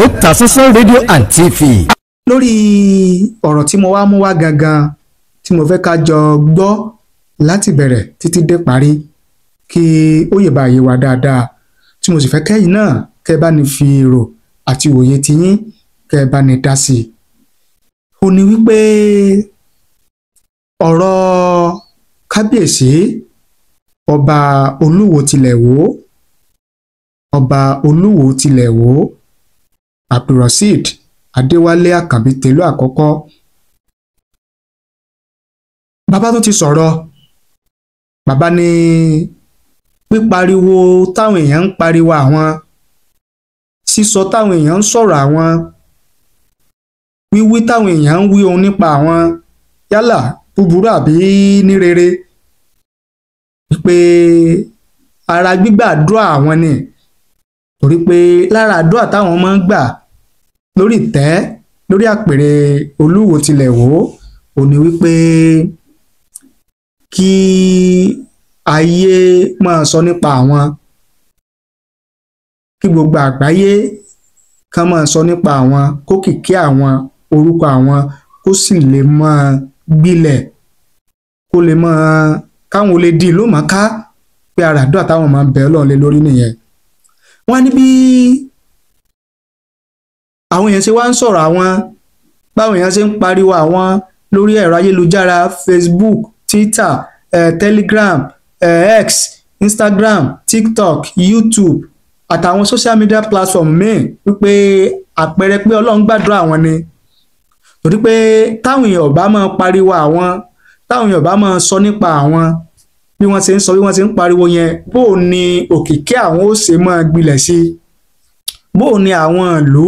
Otasansan rédíò and TV. lórí ọ̀rọ̀ tí mo wá mú wá gangan tí mo fẹ́ ká jọ gbọ́ láti bẹ̀rẹ̀ títí dé parí kí ó yè bá yé wa dáadáa tí mo sì fẹ́ kẹ́yìn náà kẹ́ bá ní fi èrò àti òye tiyín kẹ́ bá ní dá sí i. ó ní wípé ọ̀rọ̀ kábíyèsí ọba Olúwo tilẹ̀ wò ọba Olúwo tilẹ̀ wò Abdulrasheed Adéwálé Àkànbí Tèlú àkọ́kọ́. Bàbá tó ti sọ̀rọ̀, bàbá ní pípariwo táwọn èèyàn ń pariwo àwọn, sísọ táwọn èèyàn ń sọ̀rọ̀ àwọn, wíwí táwọn èèyàn ń wí ohun nípa àwọn yálà búburú àbí ní rere, wípé ara gbígbàdúrà àwọn ni, torí pé lára àdúrà táwọn máa ń gbà lórí ìtẹ́ lórí àpèrè Olúwo tilẹ̀ wò ó ní wípé kí ayé máa sọ nípa àwọn, kí gbogbo àgbáyé kán máa sọ nípa àwọn, kó kìkì àwọn, orúkọ àwọn kó sì lè máa gbilẹ̀, kó lè máa káwọn lè di ìlú mọ̀ọ́ká, pé ara àdúrà táwọn máa ń bẹ Ọlọ́run lé lórí nìyẹn. Wọ́n ní bí àwọn èèyàn ṣe wá ń sọ̀rọ̀ àwọn, báwọn èèyàn ṣe ń pariwo àwọn lórí ẹ̀rọ ayélujára Facebook, Twitter, Telegram, X, Instagram, TikTok, YouTube àtàwọn social media platform míì wípé àpẹẹrẹ pé Ọlọ́run gbàdúrà àwọn ni. Torí pé táwọn èèyàn bá máa pariwo àwọn, táwọn èèyàn bá máa sọ nípa àwọn bí wọ́n ṣe ń sọ, bí wọ́n ṣe ń pariwo yẹn, bó ni òkìkí àwọn ó ṣe máa gbilẹ̀ sí, bó ni àwọn ìlú,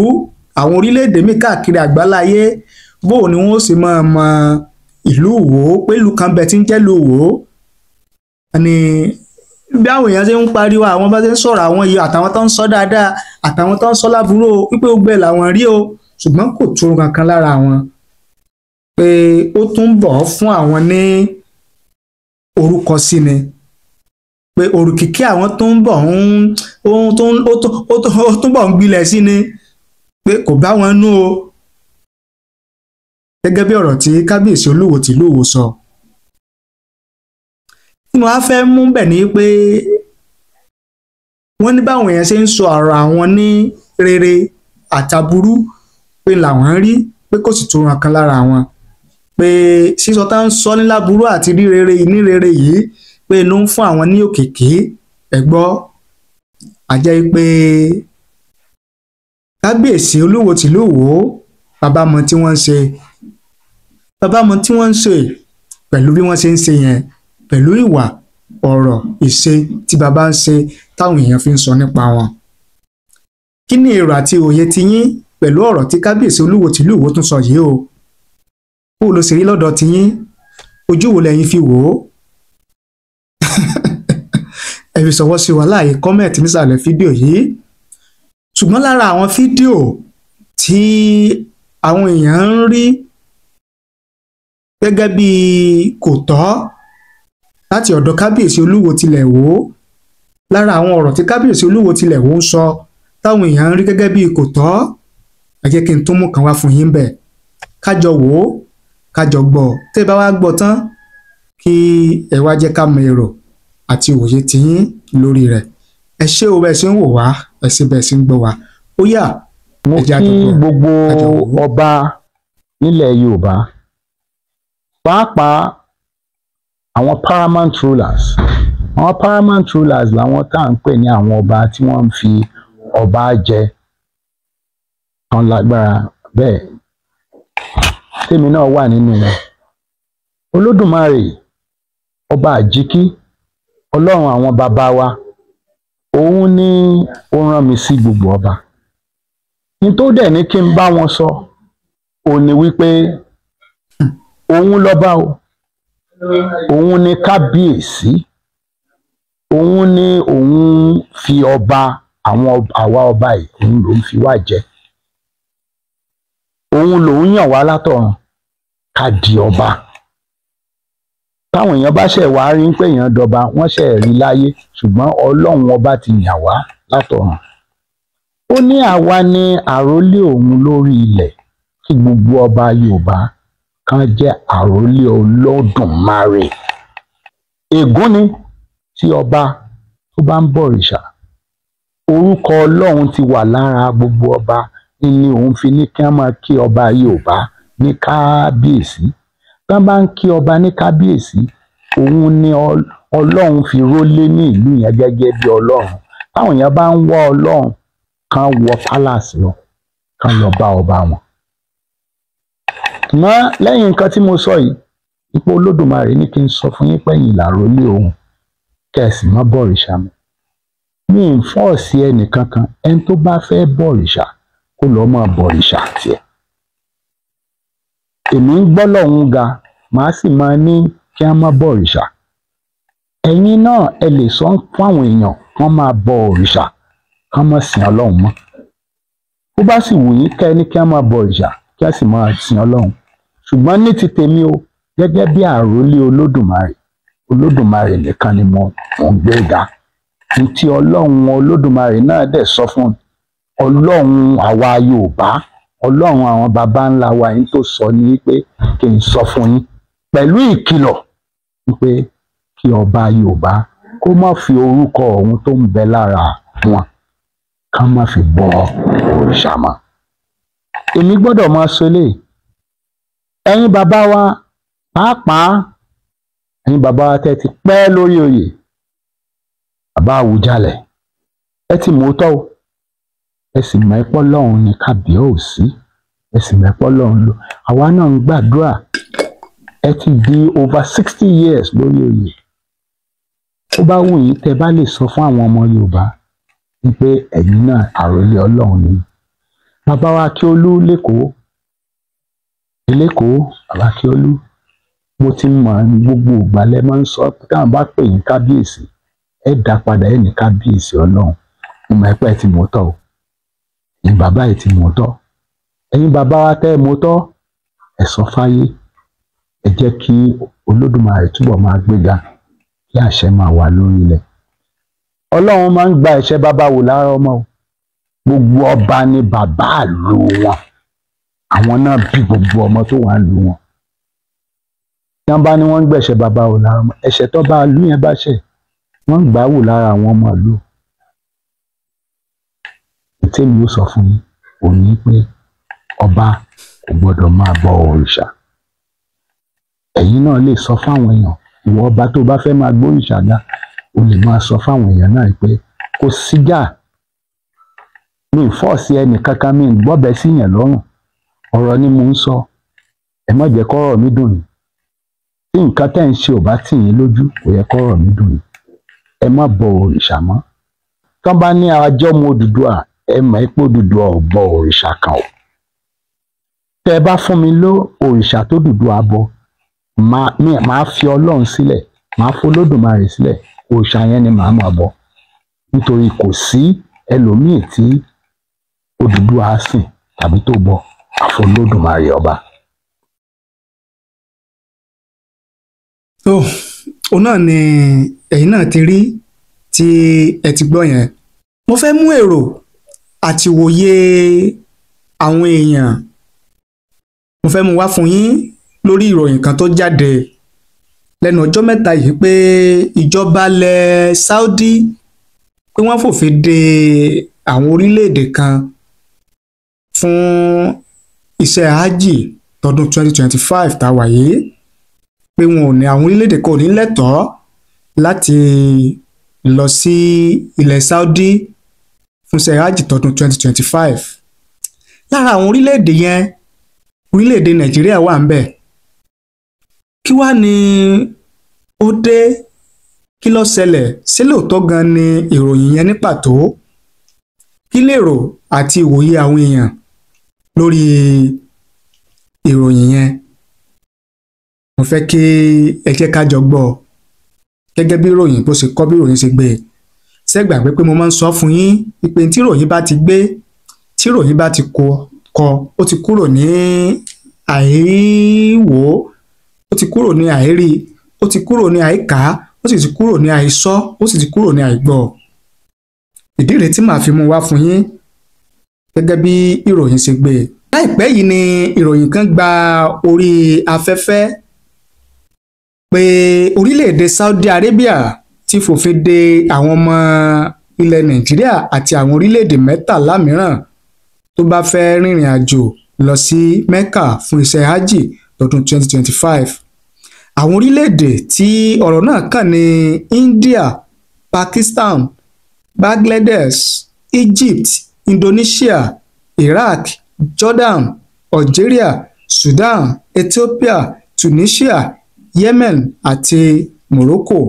àwọn orílẹ̀-èdè míì káàkiri àgbáláyé, bó ni wọ́n ó ṣe máa mọ ìlú Ìwó pé ìlú kan bẹ tí ń jẹ́ ìlú Ìwó. Ni bí àwọn èèyàn ṣe ń pariwo àwọn bá ṣe ń sọ̀rọ̀ àwọn yìí, àtàwọn tó ń sọ dáadáa àtàwọn tó ń sọ láburú wípé ó gbẹ làwọn rí o, ṣùgbọ́n kò tó kankan lára àwọn, pé ó tún bọ̀ fún àwọn ní orúkọ sí ni, pé òrùkìkí àwọn tó ń bọ̀ ó tún bọ̀ ń gbilẹ̀ sí ni, pé kò bá wọn nú o. Gẹ́gẹ́ bí ọ̀rọ̀ tí kábíyèsí Olúwo tìlú Ìwó sọ. Tí mo wá fẹ́ mú bẹ̀ ni pé wọ́n ní báwọn èèyàn ṣe ń sọ ọ̀rọ̀ àwọn ní rere àtàbúrú pé làwọn rí, pé kò sì tó wọn kan lára wọn, pé sísọ tá ń sọ ní láburú àti rí rere ní rere yìí pé inú ń fún àwọn ní òkìkí. Ẹ gbọ́, àjẹ́ pé kábíyèsí Olúwo tìlú Ìwó bàbá mọ tí wọ́n ń ṣe, bàbá mọ tí wọ́n ń ṣe pẹ̀lú bí wọ́n ṣe ń ṣe yẹn, pẹ̀lú ìwà ọ̀rọ̀ ìṣe tí bàbá ń ṣe táwọn èèyàn fi ń sọ nípa wọn. Kí ni èrò àti òye tiyín pẹ̀lú ọ̀rọ̀ tí kábíyèsí Olúwo tìlú Ìwó tún sọ yìí o? Bó ló ṣe rí lọ́dọ̀ tiyín? Ojú wo lẹ́yìn fi wò ó? Ẹ fi ṣọwọ́ sí wa láàyè kọ́mẹ̀tì nísàlẹ̀ fídíò yìí. Ṣùgbọ́n lára àwọn fídíò tí àwọn èèyàn ń rí gẹ́gẹ́ bí kò tọ́ láti ọ̀dọ̀ kábíyèsí Olúwo tilẹ̀ wò, lára àwọn ọ̀rọ̀ tí kábíyèsí Olúwo tilẹ̀ wò ń sọ táwọn èèyàn ń rí gẹ́gẹ́ bí kò tọ́, ẹ jẹ́ kí n tún mú kan wá fún yín bẹ̀, kájọ wò ó, kájọ gbọ́. Tẹ́ ẹ bá wá gbọ́ tán kí ẹ wá jẹ́ ká mọ èrò àti òye tiyín lórí rẹ̀. Ẹ ṣé o bẹ́ẹ̀ ṣe ń wò wá, ẹ ṣé bẹ́ẹ̀ ṣe ń gbọ́ wá. Ó yá, mo kí gbogbo ọba nílẹ̀ Yorùbá, pàápàá àwọn paramount rulers. Àwọn paramount rulers làwọn tá à ń pè ní àwọn ọba tí wọ́n ń fi ọba jẹ, kan lágbára bẹ́ẹ̀. Tèmi náà wà nínú wọn. Olódùmarè, ọba àjíkí, Ọlọ́run àwọn bàbá wa, òun ni ó rán mi sí gbogbo ọba. Ní tó dẹ̀ ní kí n bá wọn sọ, òun ni wípé òun lọ́ba o, òun ni kábíyèsí, òun ni òun fi ọba, àwa ọba yìí òun ló ń fi wá jẹ, òun lòun yàn wá látọ̀run ká di ọba. Táwọn èèyàn bá ṣẹ̀ wá rí pé èèyàn dọba, wọ́n ṣẹ̀ rí láyé, ṣùgbọ́n Ọlọ́run ọba ti yàn wá látọ̀run. ó ní àwa ní àrólé òun lórí ilẹ̀ kí gbogbo ọba Yorùbá kan jẹ́ àrólé Olódùmarè. Ègún ni tí ọba tó bá ń bọ̀rìṣà. Orúkọ Ọlọ́run ti wà lára gbogbo ọba ni òun fi ní kí wọ́n máa kí ọba Yorùbá ní kábíyèsí. Bí wọ́n bá ń kí ọba ní kábíyèsí, òun ni Ọlọ́run fi rólé ní ìlú yẹn gẹ́gẹ́ bí Ọlọ́run. Táwọn èèyàn bá ń wá Ọlọ́run, kan wọ palace lọ, kan lọ bá ọba wọn. Ṣùgbọ́n lẹ́yìn nǹkan tí mo sọ yìí, ipò Olódùmarè ní kí n sọ fún yín pẹ́yìn làrólé òun, kẹ̀sì mọ́ bọ̀rìṣà mi. Mi ì fọ́ọ̀sì ẹnì kankan, ẹni tó bá fẹ́ bọ̀rìṣà kó lọ́ọ́ máa bọ̀rìṣà tiẹ̀. Èmi ń gbọ́ lọ́hùn ga, màá sì máa ní kí á má bọ̀rìṣà. Ẹ̀yin náà ẹ lè sọ fún àwọn èèyàn kán máa bọ òrìṣà, kán má sìn Ọlọ́run mọ́. Bó bá sì wù yín ká ẹni kí á máa bọ̀rìṣà kí á sì máa sìn Ọlọ́run. Ṣùgbọ́n ní ti tèmi o, gẹ́gẹ́ bí àrólé Olódùmarè nìkan ni mo ń gbé ga. Ní ti Ọlọ́run Olódùmarè náà dẹ̀ sọ fún Ọlọ́run àwa Yorùbá, Ọlọ́run àwọn baba ńlá wa yín tó sọ ní pé kí n sọ fún yín pẹ̀lú ìkìlọ̀ wípé kí ọba Yorùbá kó má fi orúkọ ọ̀hún tó ń bẹ lára wọn ká má fi bọ òrìṣà mọ́. Èmi gbọ́dọ̀ máa sọ eléyìí. Ẹ̀yin bàbá wa, pàápàá ẹ̀yin bàbá wa tẹ́ ti pẹ́ lórí oyè, bàbá Àwùjalẹ̀, ẹ ti mọ̀ ọ́tọ́ o. Ẹ sì mọ̀ ẹ́pọ́ lọ́hùn ní kábíyèsí, ẹ sì mọ̀ ẹ́pọ́ lọ́hùn lò. Àwa náà ń gbàdúrà. Ẹ ti di over 60 years lórí oyè. Ó bá wù yín tẹ́ bá lè sọ fún àwọn ọmọ Yorùbá wípé ẹ̀yin náà àrólé Ọlọ́run ni. Bàbá wa Akíolú lÉkòó, bàbá Akíolú, mo ti mọ̀ gbogbo ìgbà lẹ máa ń sọ pé táwọn bá pè yín kábíyèsí, ẹ dá padà ẹ ní kábíyèsí Ọlọ́run. Mo mọ̀ ẹ́pẹ́ ẹ ti mọ̀ ọ́tọ́ o. Ẹ̀yin bàbá ẹ ti mọ̀ ọ́tọ́. Ẹ̀yin bàbá wa tẹ́ ẹ mọ̀ ọ́tọ́, ẹ sọ fáyé. Ẹ jẹ́ kí Olódùmarè túbọ̀ máa gbéga, kí àṣẹ máa wà lórí ilẹ̀. Ọlọ́run máa ń gba ẹ̀ṣẹ̀ bàbá wò lára ọmọ o. Gbogbo ọba ni bàbá ìlú wọn. Àwọn náà bí gbogbo ọmọ tó wà nílùú wọn. Tí wọ́n bá ní wọ́n ń gbẹ̀ṣẹ̀ bàbá wò lára ọmọ, ẹ̀ṣẹ̀ tó bá ìlú yẹn bá ṣẹ̀, wọ́n ń gbà wò lára àwọn ọmọ ìlú. Tèmi ó sọ fún yín òní pé ọba kò gbọdọ̀ máa bọ òrìṣà. Ẹ̀yin náà lè sọ fáwọn èèyàn, ìwọ ọba tó bá fẹ́ máa gbóríṣà ga, o lè máa sọ fáwọn èèyàn náà pé kò síjà. Mi ì fọ́ọ̀sì ẹnì kankan, mi ì gbọ́bẹ sí yẹn lọ́rùn. Ọ̀rọ̀ ni mo ń sọ. Ẹ má jẹ́ kọ́rọ̀ mi dùn yín. Tí nǹkan tẹ́ ń ṣe ò bá tì yín lójú, kò yẹ kọ́rọ̀ mi dùn yín. Ẹ má bọ òrìṣà mọ́. Tán bá ní àjọmọ Odùduwà, ẹ mọ̀ pé Odùduwà ò bọ òrìṣà kan o. Tẹ́ ẹ bá fún mi ló òrìṣà tó Odùduwà bọ, màá fi Ọlọ́run sílẹ̀, màá fi Olódùmarè sílẹ̀, òrìṣà yẹn ni màá máa bọ. Nítorí kò sí ẹlòmíì tí Odùduwà sìn tàbí tó bọ àfi Olódùmarè ọba. Òun náà ni ẹ̀yin náà ti rí tí ẹ ti gbọ́ yẹn. Mo fẹ́ mú èrò àti wòye àwọn èèyàn, mo fẹ́ mú wá fún yín lórí ìròyìn kan tó jáde lẹ́nu ọjọ́ mẹ́ta yìí pé ìjọba ilẹ̀ Saudi pé wọ́n fòfin de àwọn orílẹ̀-èdè kan fún iṣẹ́ hajj tọdún 2025 tá a wà yìí, pé àwọn orílẹ̀-èdè kan ò ní lẹ́tọ̀ọ́ láti lọ sí ilẹ̀ Saudi fún iṣẹ́ hajj tọdún 2025. Lára àwọn orílẹ̀-èdè yẹn, orílẹ̀-èdè Nàìjíríà wà ń bẹ̀. Kí wá ni ó dé? Kí ló ṣẹlẹ̀? Ṣé lóòótọ́ gan ni ìròyìn yẹn ní pàtó? Kí lèrò àti ìwòye àwọn èèyàn lórí ìròyìn yẹn? Mo fẹ́ kí ẹ jẹ́ ká jọ gbọ́ gẹ́gẹ́ bí ìròyìn bó ṣe kọ́, bí ìròyìn ṣe gbé. Ṣé ẹ gbàgbé pé mo máa ń sọ fún yín pé tí ìròyìn bá ti gbé, tí ìròyìn bá ti kọ, ó ti kúrò ní àìwò, ó ti kúrò ní àìrí, ó ti kúrò ní àìká, ó sì ti kúrò ní àìsọ, ó sì ti kúrò ní àìgbọ́. Ìdí rèé tí màá fi mú wá fún yín gẹ́gẹ́ bí ìròyìn ṣe gbé. Láìpẹ́ yìí ni ìròyìn kan gba orí afẹ́fẹ́ pé orílẹ̀-èdè Saudi Arabia ti fòfin de àwọn ọmọ ilẹ̀ Nàìjíríà àti àwọn orílẹ̀-èdè 13 mìíràn tó bá fẹ́ rìnrìn àjò lọ sí Mecca fún iṣẹ́ hajj lọ́dún 2025. Àwọn orílẹ̀-èdè tí ọ̀rọ̀ náà kàn ní India, Pakistan, Bangladesh, Egypt, Indonesia, Iraq, Jordan, Algeria, Sudan, Ethiopia, Tunisia, Yemen àti Morocco.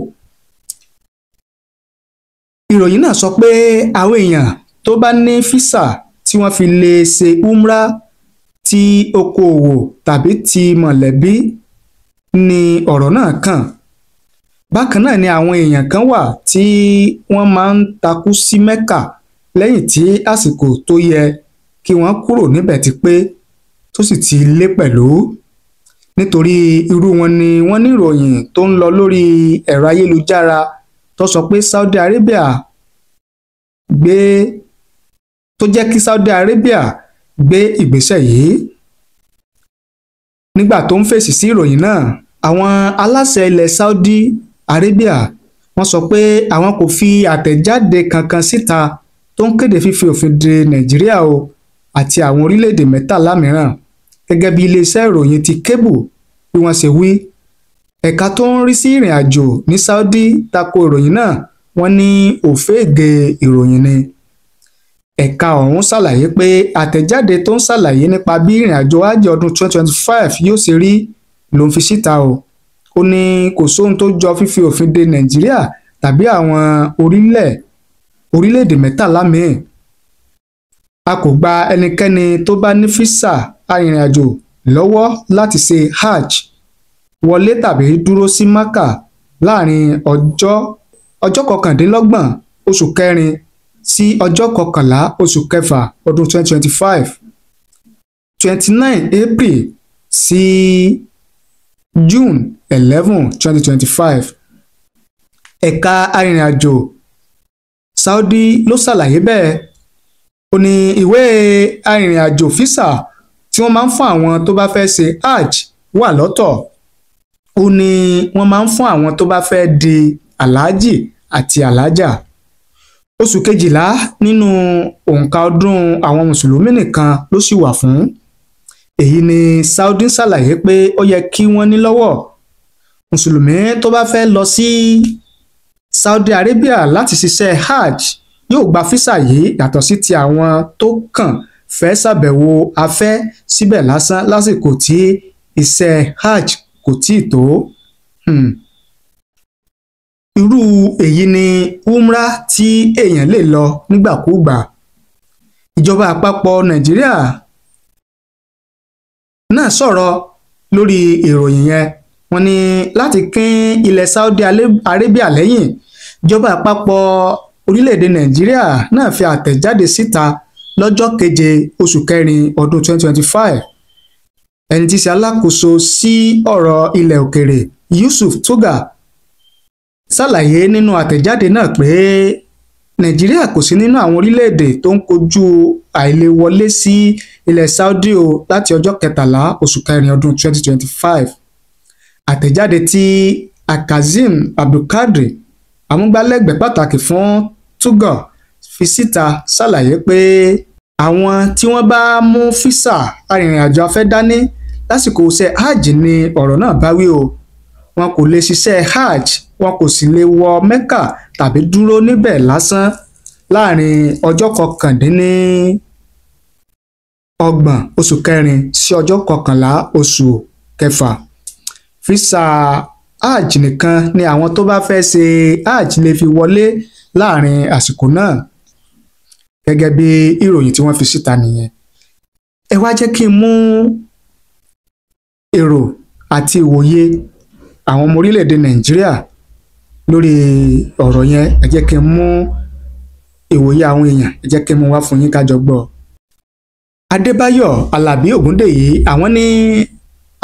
Ìròyìn náà sọ pé àwọn èèyàn tó bá ní físà tí wọ́n fi lè ṣe umrah, ti okòòwò tàbí ti mọ̀lẹ́bí ni ọ̀rọ̀ náà kàn. Bákan náà ni àwọn èèyàn kan wà tí wọ́n máa ń takú sí Mecca lẹ́yìn tí àsìkò tó yẹ kí wọ́n kúrò níbẹ̀ ti pé tó sì ti lé pẹ̀lú. Nítorí irú wọn ni wọ́n ní ìròyìn tó ń lọ lórí ẹ̀rọ ayélujára tó sọ pé Saudi Arabia kí Saudi Arabia gbé ìgbésẹ̀ yìí. Nígbà tó ń fèsì sí ìròyìn náà, àwọn aláṣẹ ilẹ̀ Saudi Arabia wọ́n sọ pé àwọn kò fi àtẹ̀jáde kankan síta tó ń kéde fífi òfin de Nàìjíríà o àti àwọn orílẹ̀-èdè 13 mìíràn. Gẹ́gẹ́ bí iléeṣẹ́ ìròyìn ti Cable bí wọ́n ṣe wí, ẹ̀ka tó ń rí sí ìrìn àjò ní Saudi tako ìròyìn náà, wọ́n ní òfégè ìròyìn ni. Ẹ̀ka ọ̀hún ṣàlàyé pé àtẹ̀jáde tó ń ṣàlàyé nípa bí ìrìn àjò hajj ọdún 2025 yóò ṣe rí ló ń fi síta o. Ó ní kò sóhun tó jọ fífi òfin de Nàìjíríà tàbí àwọn orílẹ̀-èdè 13 míì. A kò gba ẹnikẹ́ni tó bá ní físà arìnrìn-àjò lọ́wọ́ láti ṣe hajj, wọlé tàbí dúró sí Mecca láàrin ọjọ́ 29 oṣù kẹrin sí ọjọ́ 11 oṣù kẹfà ọdún 2025, 29 April sí June 11, 2025. Ẹ̀ka arìnrìn-àjò Saudi ló ṣàlàyé bẹ́ẹ̀. Ó ní ìwé arìnrìn-àjò físà tí wọ́n máa ń fún àwọn tó bá fẹ́ ṣe hajj wà lọ́tọ̀. Ó ní wọ́n máa ń fún àwọn tó bá fẹ́ di aláàjì àti aláàjà. Oṣù kejìlá nínú òǹkà ọdún àwọn mùsùlùmí nìkan ló sì wà fún. Èyí ni Saudi ṣàlàyé pé ó yẹ kí wọ́n ní lọ́wọ́. Mùsùlùmí tó bá fẹ́ lọ sí Saudi Arabia láti ṣiṣẹ́ hajj yóò gba físà yìí yàtọ̀ sí ti àwọn tó kàn fẹ́ ṣàbẹ̀wò afẹ́ síbẹ̀ lásán lásìkò tí iṣẹ́ hajj kò tíì tó. Irú èyí ni umrah tí èèyàn lè lọ nígbàkúùgbà. Ìjọba àpapọ̀ Nàìjíríà náà sọ̀rọ̀ lórí ìròyìn yẹn. Wọ́n ní láti kín ilẹ̀ Saudi Arabia lẹ́yìn, ìjọba àpapọ̀ orílẹ̀-èdè Nàìjíríà náà fi àtẹ̀jáde síta lọ́jọ́ 7 oṣù kẹrin ọdún 2025. Ẹni tí í ṣe alákòóso sí ọ̀rọ̀ ilẹ̀ òkèrè Yusuf Tuga ṣàlàyé nínú àtẹ̀jáde náà pé Nàìjíríà kò sí nínú àwọn orílẹ̀-èdè tó ń kojú àìlewọlé sí ilẹ̀ Saudi o láti ọjọ́ 13 oṣù kẹrin ọdún 2025. Àtẹ̀jáde tí Akazim Abdulkadir, amúgbálẹ́gbẹ̀ẹ́ pàtàkì fún Tuga, fi síta ṣàlàyé pé àwọn tí wọ́n bá mú físà arìnrìn-àjò afẹ́ dání lásìkò iṣẹ́ hajj ni ọ̀rọ̀ náà bá wí o. Wọn kò lè ṣiṣẹ́ hajj, wọn kò sì lè wọ Mecca tàbí dúró níbẹ̀ lásán láàrin ọjọ́ 29 oṣù kẹrin sí ọjọ́ 11 oṣù kẹfà. Físà hajj nìkan ni àwọn tó bá fẹ́ ṣe hajj lè fi wọlé láàrin àsìkò náà. Gẹ́gẹ́ bí ìròyìn tí wọ́n fi síta nìyẹn. Ẹ wá jẹ́ kí n mú èrò àti ìwòye àwọn ọmọ orílẹ̀-èdè Nàìjíríà lórí ọ̀rọ̀ yẹn. Ẹ jẹ́ kí n mú ìwòye àwọn èèyàn, ẹ jẹ́ kí n mú wá fún yín ká jọ gbọ́. Adébáyọ̀ Alábí Ògúndèyí, àwọn ní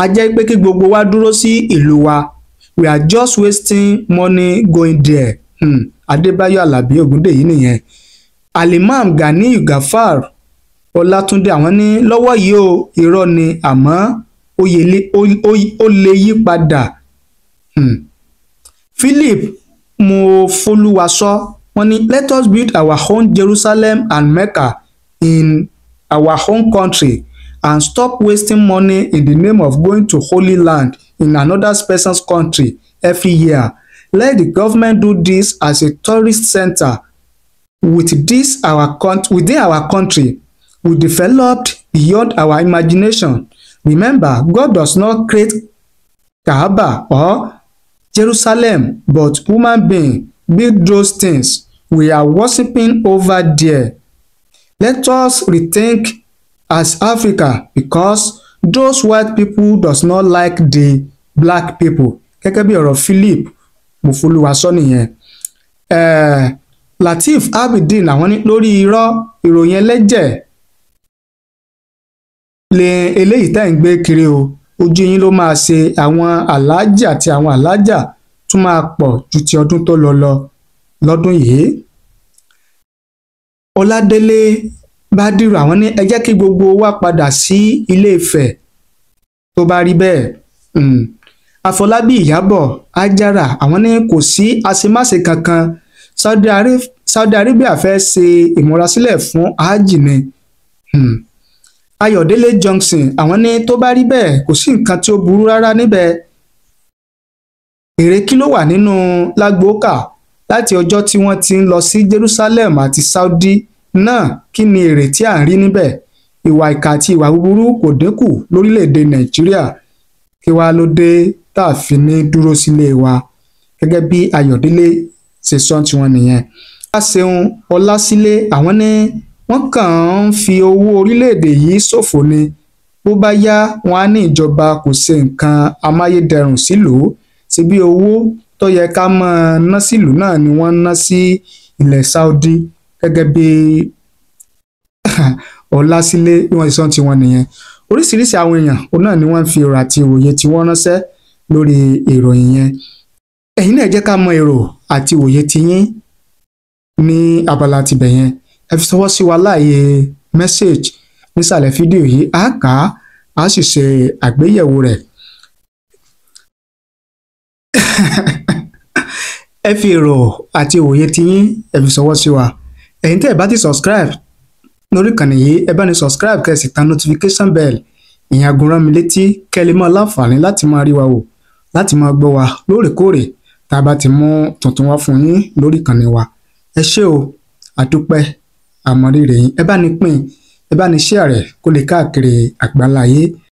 a jẹ́ pé kí gbogbo wa dúró sí ìlú wa, we are just wasting money going there. Adébáyọ̀ Alábí Ògúndèyí nìyẹn. Alimam Ganiyu Gafar Ọlátúndé àwọn ní lọ́wọ́ yìí o irọ́ ni àmọ́ ó lè yí padà. Philip Mofoluwaso wọ́n ní let us build our own Jerusalem and Mecca in our own country and stop wasting money in the name of going to Holy Land in another person's country every year. Let the government do this as a tourist center. Within our country, we developed beyond our imagination. Remember, God does not create Kaaba or Jerusalem, but human beings build those things we are worshiping over there. Let us rethink as Africa, because those white people does not like the black people. Gẹ́gẹ́ bí ọ̀rọ̀ Philip Mofoluwaso nìyẹn. Lateef Abidin àwọn ní lórí irọ́ ìròyìn ẹlẹ́jẹ̀ lè eléyìí tá ń gbé kiri o ojú yín ló máa ṣe àwọn aláàjà àti àwọn aláàjà tún máa pọ̀ ju ti ọdún tó lọ lọ́dún yìí. Ọládélé Bádírù àwọn ní ẹ jẹ́ kí gbogbo wa padà sí Ilé Ifẹ̀ tó bá rí bẹ́ẹ̀. Afọlábí Ìyábọ̀ Ajára àwọn ní kò sí àṣemáṣe kankan Saudi Arabia fẹ́ ṣe ìmúrasílẹ̀ fún hajj ni. Ayọ̀délé Johnson àwọn ní tó bá rí bẹ́ẹ̀ kò sí nǹkan tí ó burú rárá níbẹ̀. Èrè kí ló wà nínú lágbóòkà láti ọjọ́ tí wọ́n ti ń lọ sí Jerusalem àti Saudi náà kí ni èrè tí à ń rí níbẹ̀? Ìwà ìkà àti ìwà búburú kò dínkù lórílẹ̀‐èdè Nàìjíríà kí wàá ló dé tá a fi ní dúró sílé wa gẹ́gẹ́ bí Ayọ̀délé ṣe sọ tiwọn nìyẹn. Ṣeun Ọlásílé àwọn ní wọ́n kàn ń fi owó orílẹ̀‐èdè yìí ṣòfò ni bó bá yá wọn á ní ìjọba kò ṣe nǹkan amáyédẹrùn sílùú síbi owó tó yẹ ká máa ná sílùú náà ni wọ́n ná sí ilẹ̀ Saudi gẹ́gẹ́ bí Ọlásílé bí wọ́n ti sọ tiwọn nìyẹn. Oríṣiríṣi àwọn èèyàn òun náà ni wọ́n fi èrò àti òye tí wọ́n ránṣẹ́ lórí ìròyìn yẹn. Ẹ̀yin náà jẹ́ ká mọ èrò àti òye tiyín ní abala tibẹ̀ yẹn. Ẹ fi ṣọwọ́ sí wa láàyè message nísàlẹ̀ fídíò yìí á kà á sì ṣe àgbéyẹ̀wò rẹ̀. Ẹ fi èrò àti òye tiyín ẹ fi ṣọwọ́ sí wa. Ẹ̀yin tẹ́ ẹ bá ti subscribe lórí ìkànnì yìí ẹ bá ní subscribe kẹ́ ẹ sì tan notification bell ìyẹn aago rán mi létí kẹ́ ẹ lè máa láǹfààní láti máa rí wa wò láti máa gbọ́ wa lóòrèkóòrè tá a bá ti mú tuntun wá fún yín lórí ìkànnì wa. Ẹ ṣé o àdúpẹ́ àmọ̀rírì yín ẹ bá ní pín ẹ bá ní share rẹ̀ kó lè káàkiri àgbáláyé.